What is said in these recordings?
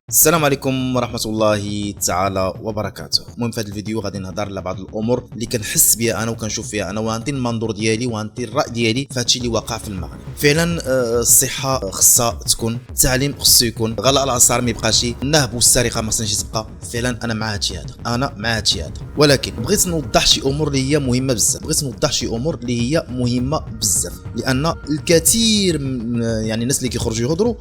السلام عليكم ورحمة الله تعالى وبركاته. المهم في هذا الفيديو غادي نهضر على بعض الامور اللي كنحس بها انا وكنشوف فيها انا وغنعطي المنظور ديالي وغنعطي الراي ديالي في هادشي اللي واقع في المغرب. فعلا الصحة خصها تكون، التعليم خصو يكون، غلاء الاسعار ما يبقاش، النهب والسرقة ما خصناش تبقى. فعلا انا مع هادشي هذا، ولكن بغيت نوضح شي امور اللي هي مهمة بزاف، لان الكثير من الناس اللي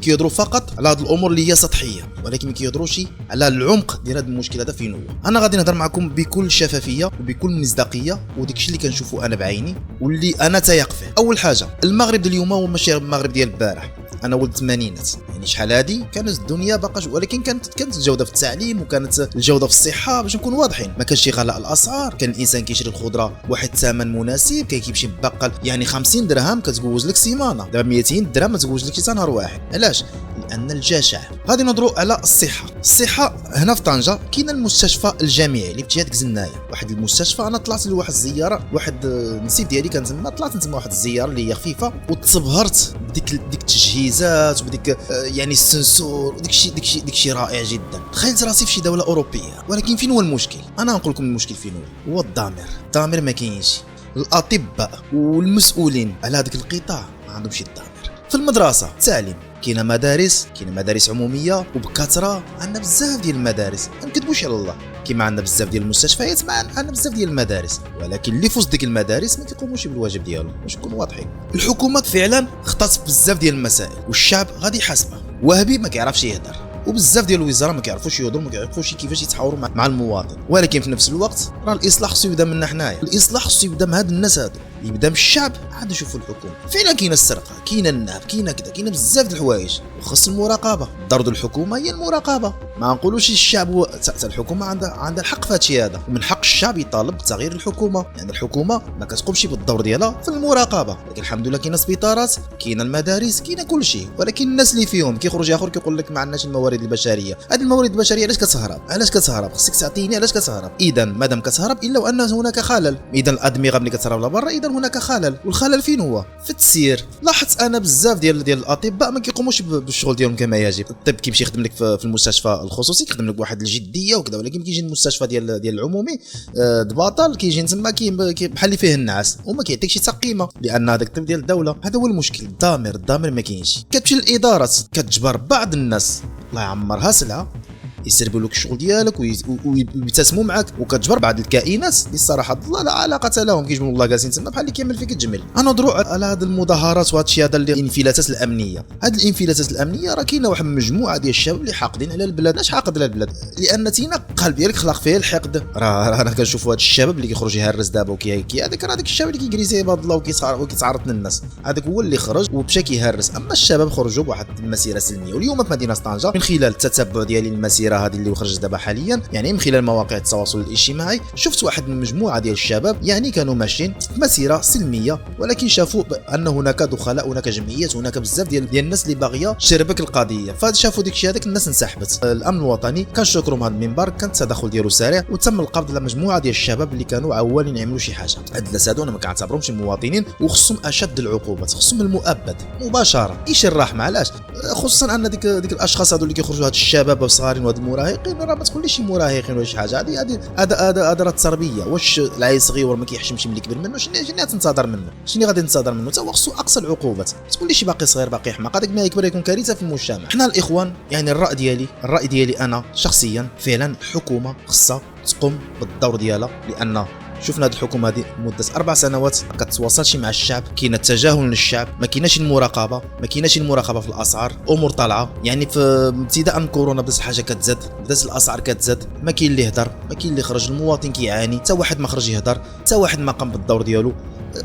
كيهضروا فقط على هاد الامور اللي هي سطحية، ولكن ما كيهضروش على العمق ديال هذا المشكل هذا فين هو. انا غادي نهضر معكم بكل شفافيه وبكل مصداقيه، وداكشي اللي كنشوفو انا بعيني واللي انا تايق فيه. اول حاجه، المغرب ديال اليوم هو ماشي المغرب ديال البارح. انا ولد الثمانينات، شحال هادي كانت الدنيا باقاش، ولكن كانت الجوده في التعليم وكانت الجوده في الصحه. باش نكونوا واضحين، ما كانش شي غلاء الاسعار، كان الانسان كيشري الخضره بواحد الثمن مناسب، كيمشي ببقال 50 درهم كتزوج لك سيمانه، دابا 200 درهم ما تزوج لك حتى نهار واحد. علاش؟ لان الجشع. غادي نهضروا على الصحه هنا في طنجه. كاين المستشفى الجامعي اللي في جهه كزنايه، واحد المستشفى. انا طلعت لواحد الزياره، واحد النسيب ديالي كان تما، طلعت نتما واحد الزياره اللي هي خفيفه، وتصبهرت بديك التجهيزات وبديك السنسور وداكشي رائع جدا. تخيلت راسي في شي دوله اوروبيه. ولكن فين هو المشكل؟ انا نقول لكم المشكل فين هو الضمير ما كاينش. الاطباء والمسؤولين على هذاك القطاع ما عندهمش الضمير. في المدرسه التعليم كاينه مدارس عموميه وبكثره، عندنا بزاف ديال المدارس، ما نكذبوش على الله. كيما عندنا بزاف ديال المستشفيات، ما عندنا بزاف ديال المدارس، ولكن اللي في وسط ديك المدارس ما كيقوموش بالواجب ديالهم. باش نكونوا واضحين، الحكومه فعلا خطات في بزاف ديال المسائل، والشعب غادي يحاسبها. وهبي ما كيعرفش يهضر، وبزاف ديال الوزراء ما كيعرفوش يهضروا، ما كيعرفوش كيفاش يتحاوروا مع المواطن. ولكن في نفس الوقت راه الاصلاح خصو يبدا منا حنايا، الاصلاح خصو يبدا من هاد الناس هادو، يبدا من الشعب. عاد نشوفوا الحكومه فعلا كاينه السرقه، كاينه النهب، كاينه كذا، كاينه بزاف د الحوايج، وخص المراقبه. ضرب الحكومه هي المراقبه. ما نقولوش الشعب هو الحكومه عندها الحق في هادشي هذا، ومن حق الشعب يطالب بتغيير الحكومه. الحكومه ما كتقومش بالدور ديالها في المراقبه. لكن الحمد لله كاينه سبيطارات، كاينه المدارس، كاينه كل شيء. ولكن الناس اللي فيهم كيخرج اخر كيقول لك ما عندناش الموارد البشريه. هذه الموارد البشريه علاش كتهرب؟ خصك تعطيني علاش كتهرب. اذا مادام كتهرب الا وان هناك خلل. اذا الادمغه ملي كتهرب لبرا اذا هناك خلل، والخلل فين هو؟ في التسيير. لاحظت انا بزاف ديال الاطباء ما كيقوموش بالشغل ديالهم كما يجب. الطب كيمشي يخدم لك في المستشفى الخصوصي، كيخدم لك بواحد الجديه وكذا، ولكن كيجي المستشفى ديال العمومي دباطل، كيجي تما بحال اللي فيه النعاس، وما كيعطيكش حتى قيمه، لان هذاك الطب ديال الدوله. هذا هو المشكل. الضمير ما كاينش. كتمشي للادارات كتجبر بعض الناس الله يعمرها سلعه، يسربوا لك الشغل ديالك ويبتسموا معك، وكتجبر بعض الكائنات اللي الصراحه الله لا علاقه لهم، كيجبروا الله جالسين تما بحال اللي كيعمل فيك الجمل. انا نهضروا على هذه المظاهرات وهذا الشيء هذا اللي الانفلاتات الامنيه. هذه الانفلاتات الامنيه راه كاينه واحد المجموعه ديال الشباب اللي حاقدين على البلاد. علاش حاقد على البلاد؟ لان تينا القلب ديالك خلق فيه الحقد. راه انا كنشوف هذا الشباب اللي كيخرج يهرس دابا هذاك الشباب اللي كيجري زي عباد الله وكيتعرض للناس، هذاك هو اللي خرج ومشى كيهرس. اما الشباب خرجوا بواحد المسيره سلميه. واليوم في مدينه طنجه من خلال التتبع ديالي للمسيره هذه اللي خرجت دابا حاليا، من خلال مواقع التواصل الاجتماعي، شفت واحد من المجموعه ديال الشباب كانوا ماشيين في مسيره سلميه، ولكن شافوا ان هناك دخلاء، هناك جمعيات، هناك بزاف ديال الناس اللي باغيه تشربك القضيه. فشافوا ديك الشيء، هذاك الناس انسحبت. الامن الوطني كنشكرهم هذا المنبر، كان التدخل ديالو سريع، وتم القبض على مجموعه ديال الشباب اللي كانوا عوالين يعملوا شي حاجه. هاد الناس هادو انا ما كنعتبرهمش مواطنين، وخصهم اشد العقوبات، خصهم المؤبد مباشره. ايش الرحمه؟ علاش؟ خصوصا ان ديك الاشخاص هادو اللي كيخرجوا، هاد الشباب الصغارين وهاد المراهقين، راه ما تقوليش شي مراهقين ولا شي حاجه. هذا راه التربيه. واش العيل صغير ما كيحشمش ملي كبر منه؟ شنو تنتظر منه؟ شنو غادي ننتظر منه؟ حتى هو خصو اقصى العقوبات. تقول لي شي باقي صغير باقي حماق، هذاك ما يكبر يكون كارثه في المجتمع. حنا الاخوان الراي ديالي انا شخصيا، فعلا الحكومه خصها تقوم بالدور ديالها، لان شفنا هذه الحكومه هذه مده 4 سنوات ما كتواصلش مع الشعب. كاين التجاهل للشعب، ما كايناش المراقبه في الاسعار. امور طالعه في ابتداء من كورونا بدات الحاجه كتزاد، بدات الاسعار كتزاد، ما كاين اللي يهضر، ما كاين اللي يخرج. المواطن كيعاني، حتى واحد ما خرج يهضر، حتى واحد ما قام بالدور ديالو.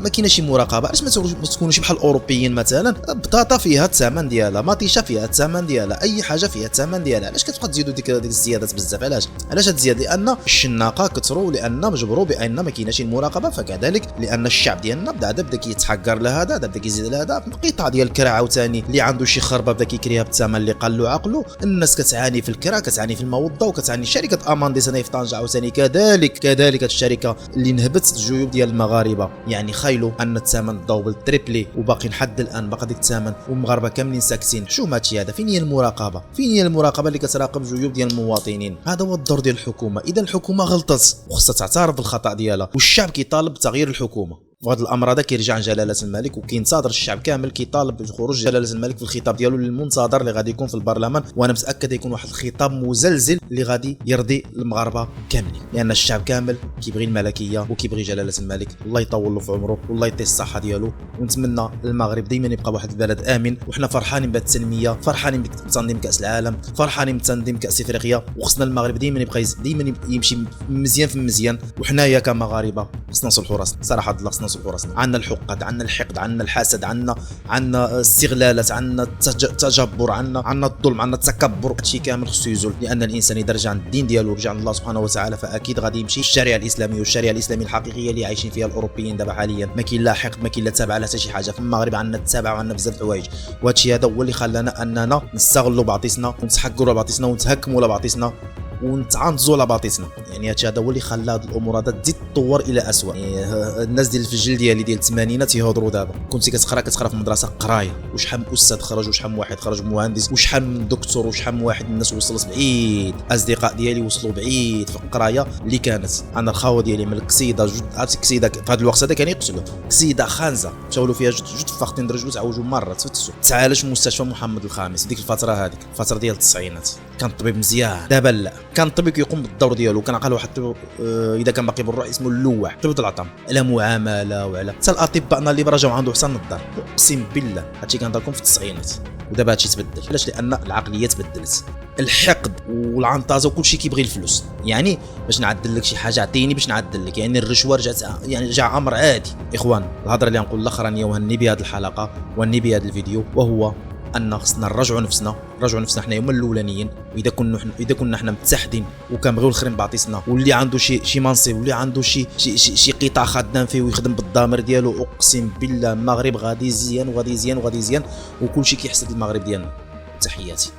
ما كايناش شي مراقبه. علاش ما تكونوش بحال الاوروبيين مثلا؟ بطاطا فيها الثمن ديالها، مطيشه فيها الثمن ديالها، اي حاجه فيها الثمن ديالها. علاش كتبقى تزيدوا ديك الزيادات بزاف؟ علاش هاد الزياده؟ لان الشناقه كثروا، لان مجبروا بان ما كايناش المراقبه. فكذلك لان الشعب ديالنا بدا كيتحقر لهذا، بدا كيزيد لهذا. قطاع ديال الكرا عاوتاني اللي عنده شي خربه بدا كيكريها بالثمن اللي قال له عقله. الناس كتعاني في الكرا، كتعاني في الموضه، وكتعاني شركه امانديس هنا في طنجه عاوتاني كذلك. هاد الشركه اللي نهبت الجيوب ديال المغاربه، تخيلوا ان الثمن ضوبل تريبلي وباقي لحد الان باقي ديك الثمن والمغاربه كاملين ساكتين. شو ماشي هذا؟ فين هي المراقبه؟ فين هي المراقبه اللي كتراقب الجيوب ديال المواطنين؟ هذا هو الدور ديال الحكومه. اذا الحكومه غلطت وخصها تعترف بالخطا ديالها، والشعب كيطالب بتغيير الحكومه. وهذا الامر هذا كيرجع عن جلاله الملك وكينتظر الشعب كامل كيطالب بخروج جلاله الملك في الخطاب ديالو المنتظر اللي غادي يكون في البرلمان، وانا متاكد يكون واحد الخطاب مزلزل اللي غادي يرضي المغاربه كاملين، لان الشعب كامل كيبغي الملكيه وكيبغي جلاله الملك. الله يطول له في عمره والله يعطيه الصحه ديالو، ونتمنى المغرب ديما يبقى واحد البلد امن، وحنا فرحانين بهذه التنميه، فرحانين بتنظيم كاس العالم، فرحانين بتنظيم كاس افريقيا، وخصنا المغرب ديما يبقى ديما يمشي مزيان في مزيان. وحنايا كمغاربه خصنا نصلحوا راسنا صراحه الله، خصنا نصلحوا راسنا. عندنا الحقد، عندنا الحقد، عندنا الحسد، عندنا استغلالات، عندنا التجبر، عندنا الظلم، عندنا التكبر. هادشي كامل خصو يزول، لان الانسان اذا رجع عند الدين ديالو ورجع عند الله سبحانه وتعالى فاكيد غادي يمشي الشريعه الاسلاميه، والشريعه الاسلاميه الحقيقيه اللي عايشين فيها الاوروبيين دابا حاليا. ما كاين لا حقد، ما كاين لا تابع على حتى شي حاجه. في المغرب عندنا التابع وعندنا بزاف د الحوايج، وهادشي هذا هو اللي خلانا اننا نستغلوا بعضياتنا ونتحقروا لبعضياتنا ونتهكموا لبعضياتنا ونتعنزوا لبعضياتنا. يعني هادشي هذا هو اللي خلى هاد الامور هذا تزيد تطور الى اسوء. يعني الناس ديال في الجيل ديالي ديال الثمانينات يهضروا دابا، كنتي كتقرا في المدرسه قرايه، وشحال من استاذ خرج، وشحال من واحد خرج مهندس، وشحال من دكتور، وشحال من واحد الناس وصلت بعيد. اصدقاء ديالي وصلوا بعيد في القرايه اللي كانت. انا الخاوه ديالي من القصيده عرفتي القصيده في هذا الوقت هذا كان يقتلوا قصيده خانزه، مشاو له فيها جوج فاختين درجوا تعوجوا مره تفتسوا. تعالج في مستشفى محمد الخامس ديك الفتره هذيك، الفتره ديال التسعينات، كان الطبيب مزيان. دابا لا، كان الطبيب كيقوم بالدور ديالو. كان عقل واحد اذا كان باقي بالروح اسمه اللواح، طبيب العظام، على معامله وعلى حتى الاطباء اللي رجعوا عنده حسن النظر. اقسم بالله هادشي كان داركم في التسعينات، ودابا هادشي تبدل. علاش؟ لان العقليه تبدلت، الحقد والعنطازه وكلشي كيبغي الفلوس. يعني باش نعدل لك شي حاجه اعطيني باش نعدل لك، يعني الرشوه رجعت، يعني جا امر عادي. اخوان الهضره اللي نقول الاخرانيه وهني بهذه الحلقه وهني بهذا الفيديو، وهو ان خصنا نرجعوا نفسنا حنا هما الاولانيين. واذا كنا حنا متحدين وكنبغيو الاخرين بعطيسنا، واللي عنده شي منصب، واللي عنده شي قطاع خدام فيه ويخدم بالضمير ديالو، اقسم بالله المغرب غادي يزيان وغادي يزيان وغادي يزيان، وكلشي كيحسد المغرب ديالنا. تحياتي.